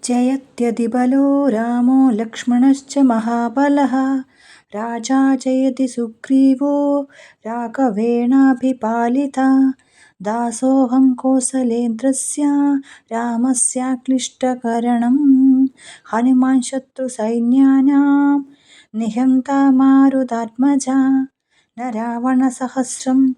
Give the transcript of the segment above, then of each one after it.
जयत्यतिबलो रामो लक्ष्मणश्च महाबलः। राजा जयति सुग्रीवो राघवेणाभिपालिता। दासोऽहं कौसलेन्द्रस्य रामस्याक्लिष्टकरणं। हनुमान् शत्रुसैन्यानां निहन्ता मारुतात्मजा। न रावणसहस्रं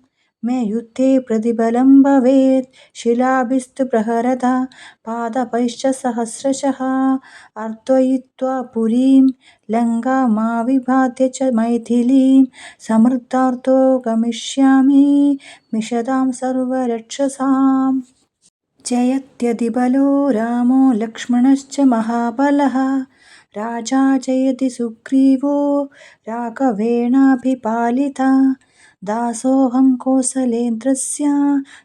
मे युद्धे प्रतिबलं भवेत्। शिलाभिस्तु प्रहरता पादपैश्च सहस्रशः। अर्दयित्वा पुरीं लङ्कामाविभाद्य च मैथिलीं। समृद्धार्तो गमिष्यामि मिषतां सर्वरक्षसाम्। जयत्यतिबलो रामो लक्ष्मणश्च महाबलः। राजा जयति सुग्रीवो राघवेणाभिपालिता। दासोऽहं कौसलेन्द्रस्य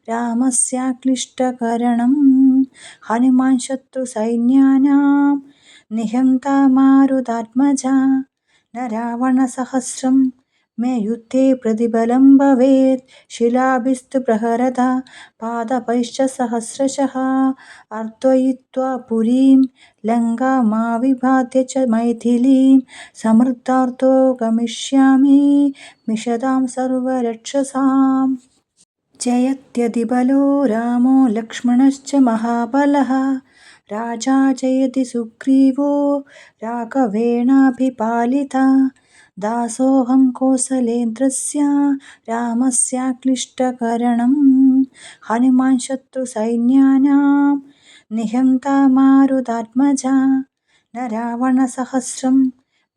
रामस्याक्लिष्टकरणं। हनुमान् शत्रुसैन्यानां निहन्ता मारुतात्मजा। न रावणसहस्रं मे युद्धे प्रतिबलं भवेत्। शिलाभिस्तु प्रहरता पादपैश्च सहस्रशः। अर्दयित्वा पुरीं लङ्कामाविभाद्य च मैथिलीं। समृद्धार्तो गमिष्यामि मिषतां सर्वरक्षसाम्। जयत्यतिबलो रामो लक्ष्मणश्च महाबलः। राजा जयति सुग्रीवो राघवेणाभिपालिता। दासोऽहं कौसलेन्द्रस्य रामस्याक्लिष्टकरणं। हनुमान् शत्रुसैन्यानां निहन्ता मारुतात्मजा। न रावणसहस्रं मे युद्धे प्रतिबलं भवेत्। शिलाभिस्तु प्रहरता पादपैश्च सहस्रशः। अर्दयित्वा पुरीं लङ्कामाविभाद्य च मैथिलीं। समृद्धार्तो गमिष्यामि मिषतां सर्वरक्षसाम्। जयत्यतिबलो रामो लक्ष्मणश्च महाबलः। राजा जयति सुग्रीवो राघवेणाभिपालिता। दासोऽहं कौसलेन्द्रस्य रामस्याक्लिष्टकरणं। हनुमान् शत्रुसैन्यानां निहन्ता मारुतात्मजा। न रावणसहस्रं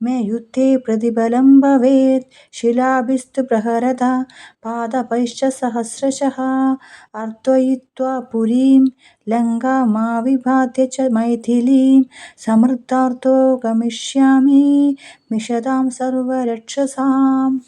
मे युद्धे प्रतिबलं भवेत्। शिलाभिस्तु प्रहरता पादपैश्च सहस्रशः। अर्दयित्वा पुरीं लङ्कामाविभाद्य च मैथिलीं। समृद्धार्तो गमिष्यामि मिषतां सर्वरक्षसाम्।